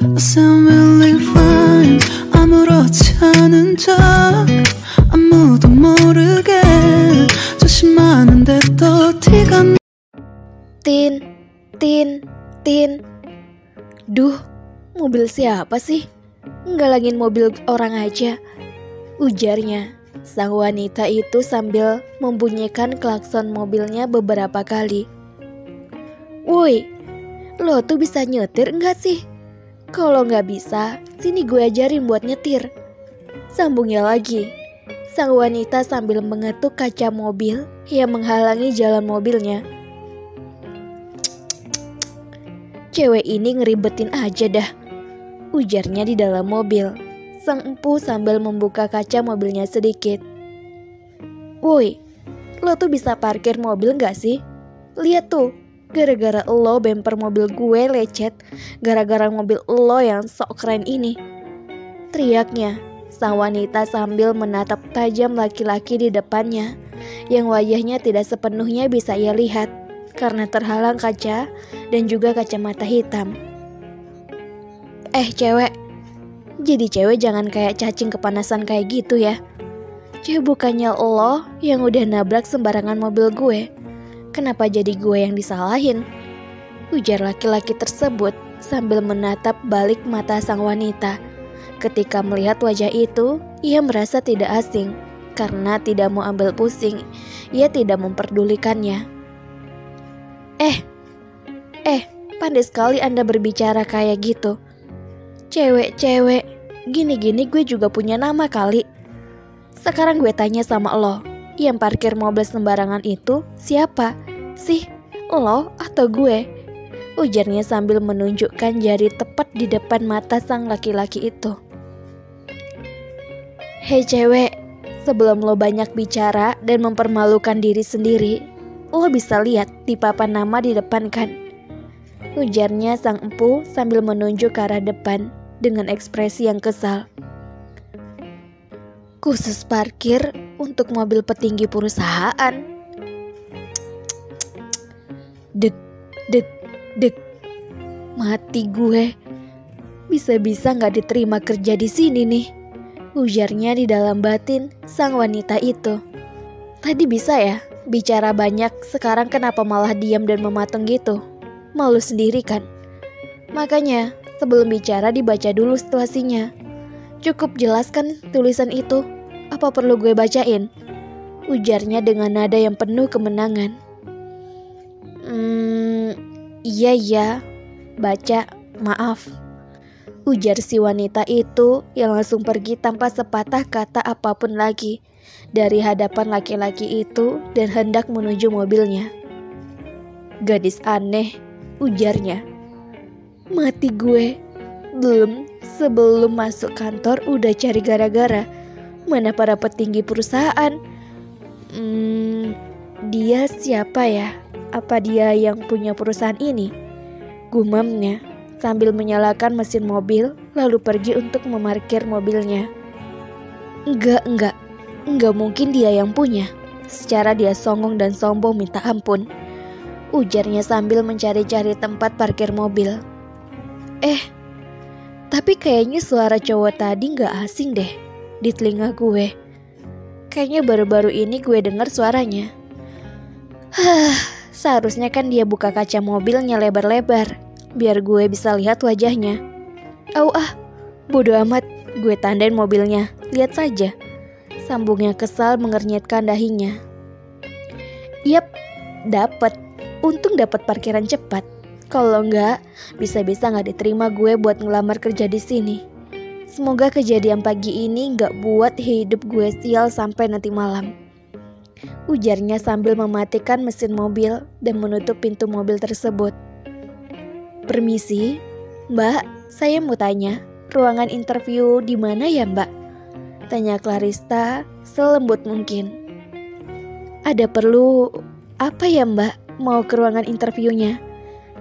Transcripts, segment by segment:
I sound really fine. 아무렇지 않은 척 아무도 모르게 조심하는데 또 티가 나. Tin, Tin, Tin. Duh, mobil siapa sih? Ngalangin mobil orang aja, ujarnya. Sang wanita itu sambil membunyikan klakson mobilnya beberapa kali. Woi, lo tuh bisa nyetir enggak sih? Kalau nggak bisa, sini gue ajarin buat nyetir. Sambungnya lagi. Sang wanita sambil mengetuk kaca mobil yang menghalangi jalan mobilnya. Cewek ini ngeribetin aja dah, ujarnya di dalam mobil. Sang empu sambil membuka kaca mobilnya sedikit. Woi, lo tuh bisa parkir mobil gak sih? Lihat tuh, gara-gara lo bemper mobil gue lecet, gara-gara mobil lo yang sok keren ini, teriaknya. Sang wanita sambil menatap tajam laki-laki di depannya, yang wajahnya tidak sepenuhnya bisa ia lihat karena terhalang kaca dan juga kacamata hitam. Cewek, jadi cewek jangan kayak cacing kepanasan kayak gitu ya. Bukannya lo yang udah nabrak sembarangan mobil gue, kenapa jadi gue yang disalahin? Ujar laki-laki tersebut sambil menatap balik mata sang wanita. Ketika melihat wajah itu, ia merasa tidak asing karena tidak mau ambil pusing. Ia tidak memperdulikannya. Pandai sekali Anda berbicara kayak gitu. Cewek, gini-gini gue juga punya nama kali. Sekarang gue tanya sama lo, yang parkir mobil sembarangan itu siapa? Sih, lo atau gue? Ujarnya sambil menunjukkan jari tepat di depan mata sang laki-laki itu. Hei cewek, sebelum lo banyak bicara dan mempermalukan diri sendiri, lo bisa lihat di papan nama di depan kan? Ujarnya sang empu sambil menunjuk ke arah depan dengan ekspresi yang kesal. Khusus parkir untuk mobil petinggi perusahaan. Dek. Mati gue. Bisa-bisa gak diterima kerja di sini nih, ujarnya di dalam batin sang wanita itu. Tadi bisa ya bicara banyak, sekarang kenapa malah diam dan mematung gitu? Malu sendiri kan? Makanya sebelum bicara dibaca dulu situasinya. Cukup jelaskan tulisan itu. Apa perlu gue bacain? Ujarnya dengan nada yang penuh kemenangan. Iya, baca, maaf. Ujar si wanita itu yang langsung pergi tanpa sepatah kata apapun lagi dari hadapan laki-laki itu dan hendak menuju mobilnya. Gadis aneh, ujarnya. Mati gue. Sebelum masuk kantor udah cari gara-gara. Mana para petinggi perusahaan? Dia siapa ya? Apa dia yang punya perusahaan ini? Gumamnya sambil menyalakan mesin mobil lalu pergi untuk memarkir mobilnya. Enggak mungkin dia yang punya. Secara dia songong dan sombong minta ampun, ujarnya sambil mencari-cari tempat parkir mobil. Tapi kayaknya suara cowok tadi gak asing deh di telinga gue. Kayaknya baru-baru ini gue dengar suaranya. Seharusnya kan dia buka kaca mobilnya lebar-lebar biar gue bisa lihat wajahnya. Bodo amat, gue tandain mobilnya, lihat saja. Sambungnya kesal mengernyitkan dahinya. Yap, dapat. Untung dapat parkiran cepat. Kalau enggak, bisa-bisa gak diterima gue buat ngelamar kerja di sini. Semoga kejadian pagi ini gak buat hidup gue sial sampai nanti malam. Ujarnya sambil mematikan mesin mobil dan menutup pintu mobil tersebut. Permisi, Mbak, saya mau tanya, ruangan interview di mana ya Mbak? Tanya Clarista selembut mungkin. Ada perlu apa ya Mbak mau ke ruangan interviewnya?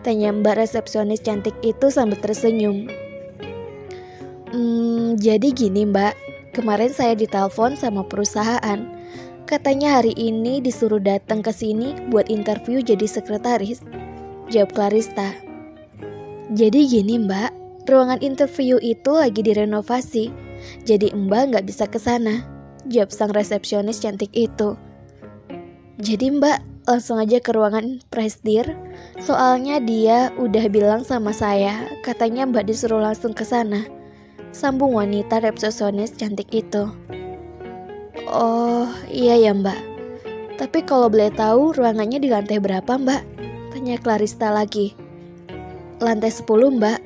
Tanya Mbak resepsionis cantik itu sambil tersenyum. Jadi gini Mbak, kemarin saya ditelepon sama perusahaan. Katanya hari ini disuruh datang ke sini buat interview jadi sekretaris. Jawab Clarista. Jadi gini Mbak, ruangan interview itu lagi direnovasi, jadi Mbak nggak bisa ke sana, jawab sang resepsionis cantik itu. Jadi Mbak langsung aja ke ruangan presidir, soalnya dia udah bilang sama saya, katanya Mbak disuruh langsung ke sana, sambung wanita resepsionis cantik itu. Oh iya ya Mbak, tapi kalau boleh tahu ruangannya di lantai berapa Mbak? Tanya Clarista lagi. Lantai 10 Mbak,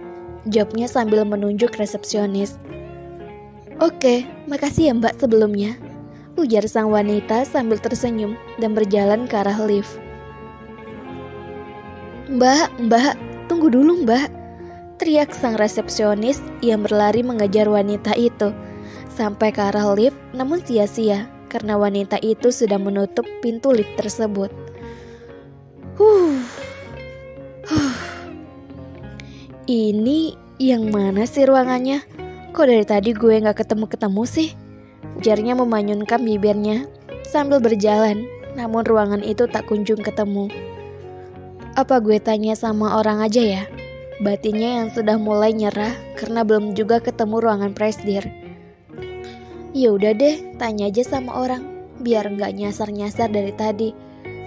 jawabnya sambil menunjuk resepsionis. Oke, makasih ya Mbak sebelumnya, ujar sang wanita sambil tersenyum dan berjalan ke arah lift. Mbak, tunggu dulu Mbak, teriak sang resepsionis yang berlari mengejar wanita itu sampai ke arah lift, namun sia-sia karena wanita itu sudah menutup pintu lift tersebut. Ini yang mana sih ruangannya? Kok dari tadi gue gak ketemu-ketemu sih? Ujarnya memanyunkan bibirnya sambil berjalan, namun ruangan itu tak kunjung ketemu. Apa gue tanya sama orang aja ya? Batinnya yang sudah mulai nyerah karena belum juga ketemu ruangan presidir. Ya udah deh, tanya aja sama orang, biar nggak nyasar-nyasar dari tadi,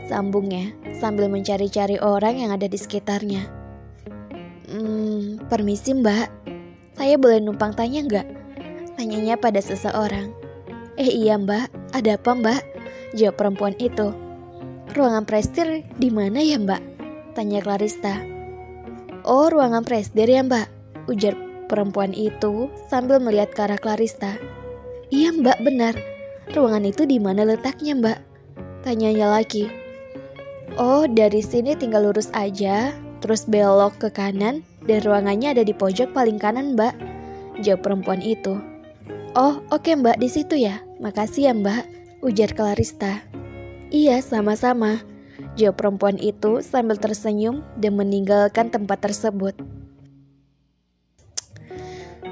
sambungnya sambil mencari-cari orang yang ada di sekitarnya. Permisi Mbak, saya boleh numpang tanya nggak? Tanyanya pada seseorang. Iya Mbak, ada apa Mbak? Jawab perempuan itu. Ruangan presidir di mana ya Mbak? Tanya Clarista. Oh, ruangan presidir ya Mbak, ujar perempuan itu sambil melihat ke arah Clarista. Iya Mbak, benar. Ruangan itu di mana letaknya Mbak? Tanyanya lagi. Oh, dari sini tinggal lurus aja, terus belok ke kanan, dan ruangannya ada di pojok paling kanan Mbak, jawab perempuan itu. Oh, oke Mbak, di situ ya. Makasih ya Mbak, ujar Clarista. Iya, sama-sama, jawab perempuan itu sambil tersenyum dan meninggalkan tempat tersebut.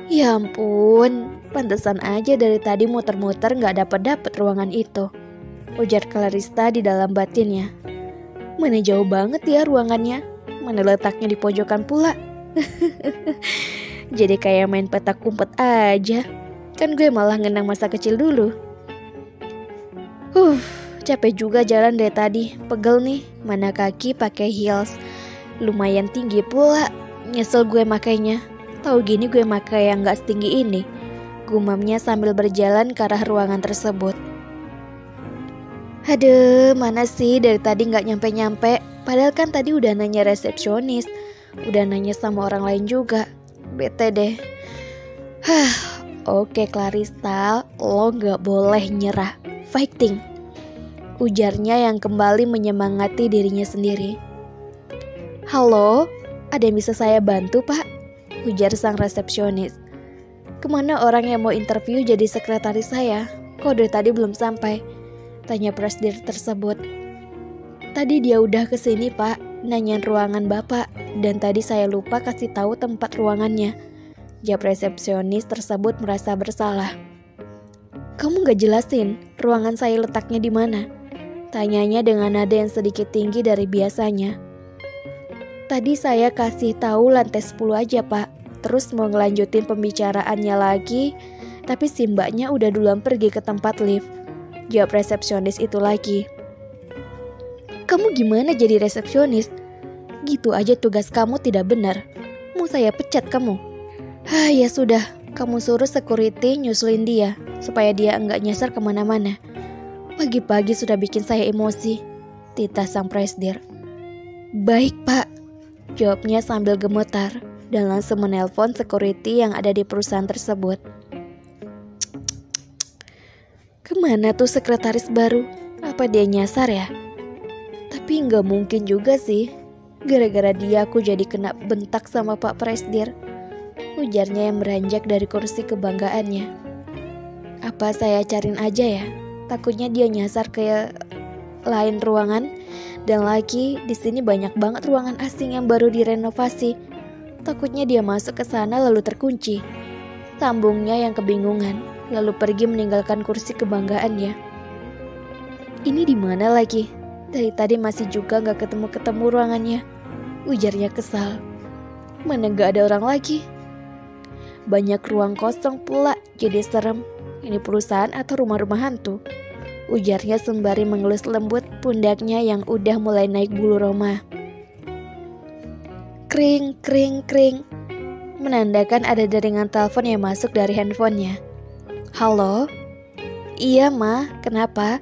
Ya ampun, pantesan aja dari tadi muter-muter gak dapet ruangan itu, ujar Clarista di dalam batinnya. Mana jauh banget ya ruangannya, mana letaknya di pojokan pula. Jadi kayak main petak umpet aja. Kan gue malah ngenang masa kecil dulu. Capek juga jalan dari tadi, pegel nih, mana kaki pakai heels. Lumayan tinggi pula, nyesel gue makainya. Tahu gini gue makai yang gak setinggi ini, gumamnya sambil berjalan ke arah ruangan tersebut. Aduh, mana sih dari tadi gak nyampe-nyampe. Padahal kan tadi udah nanya resepsionis, udah nanya sama orang lain juga. Bete deh. Oke Clarista, lo gak boleh nyerah. Fighting, ujarnya yang kembali menyemangati dirinya sendiri. Halo, ada yang bisa saya bantu Pak? Ujar sang resepsionis. Kemana orang yang mau interview jadi sekretaris saya? Kok dari tadi belum sampai? Tanya presidir tersebut. Tadi dia udah kesini Pak, nanyain ruangan Bapak, dan tadi saya lupa kasih tahu tempat ruangannya, jawab resepsionis tersebut merasa bersalah. Kamu gak jelasin ruangan saya letaknya di mana? Tanyanya dengan nada yang sedikit tinggi dari biasanya. Tadi saya kasih tahu lantai 10 aja Pak, terus mau ngelanjutin pembicaraannya lagi, tapi si mbaknya udah duluan pergi ke tempat lift, jawab resepsionis itu lagi. Kamu gimana jadi resepsionis? Gitu aja tugas kamu tidak benar. Mau saya pecat kamu? Ya sudah, kamu suruh security nyusulin dia, supaya dia enggak nyasar kemana-mana. Pagi-pagi sudah bikin saya emosi, titah sang presidir. Baik Pak, jawabnya sambil gemetar dan langsung menelpon security yang ada di perusahaan tersebut. Kemana tuh sekretaris baru? Apa dia nyasar ya? Tapi nggak mungkin juga sih. Gara-gara dia aku jadi kena bentak sama Pak Presidir, ujarnya yang beranjak dari kursi kebanggaannya. Apa saya cariin aja ya? Takutnya dia nyasar ke lain ruangan. Dan lagi di sini banyak banget ruangan asing yang baru direnovasi. Takutnya dia masuk ke sana lalu terkunci, sambungnya yang kebingungan, lalu pergi meninggalkan kursi kebanggaannya. Ini di mana lagi? Dari tadi masih juga gak ketemu-ketemu ruangannya, ujarnya kesal. Mana gak ada orang lagi? Banyak ruang kosong pula, jadi serem. Ini perusahaan atau rumah-rumah hantu? Ujarnya sembari mengelus lembut pundaknya yang udah mulai naik bulu roma. Kring, kring, kring. Menandakan ada deringan telepon yang masuk dari handphonenya. Halo? Iya, Ma. Kenapa?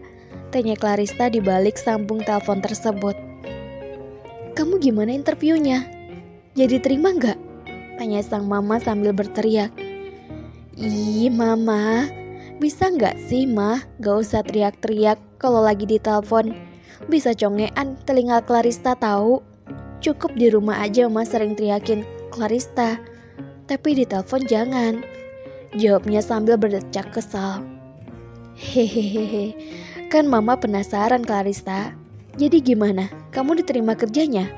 Tanya Clarissa di balik sambung telepon tersebut. Kamu gimana interviewnya? Jadi terima nggak? Tanya sang mama sambil berteriak. Ih, Mama. Bisa nggak sih, Ma? Gak usah teriak-teriak kalau lagi ditelepon. Bisa congean telinga Clarissa tahu. Cukup di rumah aja Ma sering teriakin Clarissa. Tapi di telepon jangan. Jawabnya sambil berdecak kesal. Hehehe. Kan Mama penasaran Clarissa. Jadi gimana? Kamu diterima kerjanya?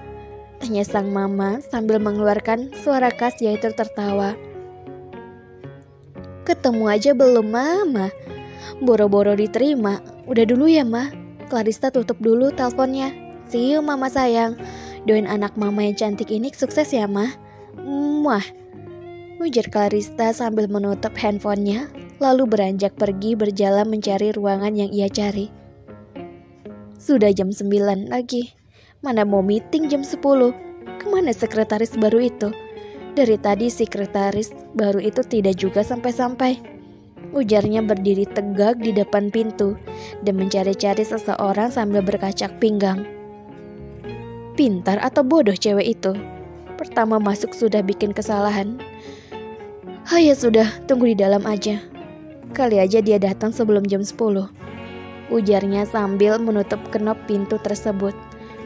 Tanya sang mama sambil mengeluarkan suara khas yaitu tertawa. Ketemu aja belum, Mama? Boro-boro diterima. Udah dulu ya, Ma. Clarissa tutup dulu teleponnya. See you, Mama sayang. Doain anak Mama yang cantik ini sukses ya, Ma. Muah. Ujar Clarissa sambil menutup handphonenya, lalu beranjak pergi berjalan mencari ruangan yang ia cari. Sudah jam 9 lagi. Mana mau meeting jam 10? Kemana sekretaris baru itu? Dari tadi sekretaris baru itu tidak juga sampai-sampai. Ujarnya berdiri tegak di depan pintu dan mencari-cari seseorang sambil berkacak pinggang. Pintar atau bodoh cewek itu? Pertama masuk sudah bikin kesalahan. Ya sudah, tunggu di dalam aja. Kali aja dia datang sebelum jam 10. Ujarnya sambil menutup kenop pintu tersebut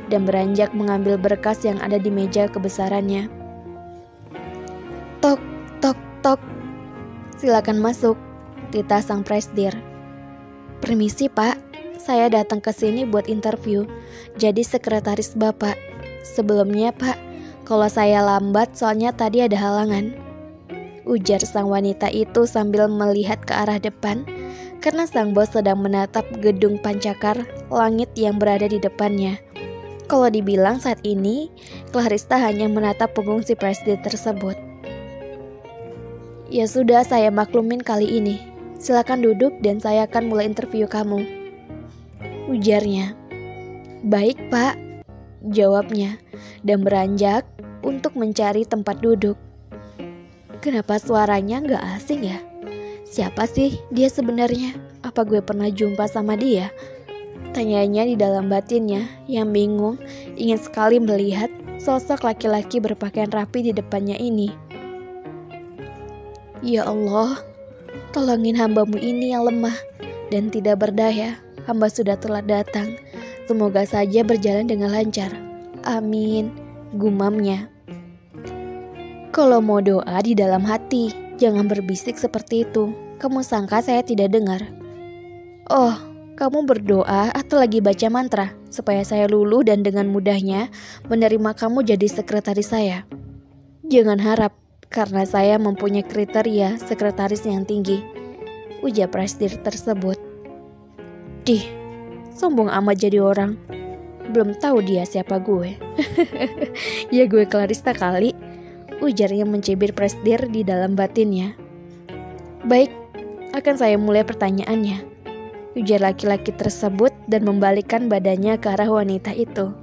dan beranjak mengambil berkas yang ada di meja kebesarannya. Tok, tok, tok. Silakan masuk, titah sang presidir. Permisi, Pak. Saya datang ke sini buat interview. Jadi sekretaris Bapak. Sebelumnya, Pak, kalau saya lambat soalnya tadi ada halangan. Ujar sang wanita itu sambil melihat ke arah depan karena sang bos sedang menatap gedung pancakar langit yang berada di depannya. Kalau dibilang saat ini, Clarissa hanya menatap punggung si presiden tersebut. Ya sudah, saya maklumin kali ini. Silakan duduk dan saya akan mulai interview kamu. Ujarnya. Baik, Pak. Jawabnya dan beranjak untuk mencari tempat duduk. Kenapa suaranya gak asing ya? Siapa sih dia sebenarnya? Apa gue pernah jumpa sama dia? Tanyanya di dalam batinnya yang bingung, ingin sekali melihat sosok laki-laki berpakaian rapi di depannya ini. Ya Allah, tolongin hambamu ini yang lemah dan tidak berdaya. Hamba sudah telat datang. Semoga saja berjalan dengan lancar. Amin, gumamnya. Kalau mau doa di dalam hati, jangan berbisik seperti itu. Kamu sangka saya tidak dengar? Oh, kamu berdoa atau lagi baca mantra supaya saya luluh dan dengan mudahnya menerima kamu jadi sekretaris saya. Jangan harap, karena saya mempunyai kriteria sekretaris yang tinggi. Ujar presidir tersebut. Dih, sombong amat jadi orang. Belum tahu dia siapa gue. Ya gue Clarissa kali. Ujarnya mencibir presidir di dalam batinnya. Baik, akan saya mulai pertanyaannya. Ujar laki-laki tersebut dan membalikkan badannya ke arah wanita itu.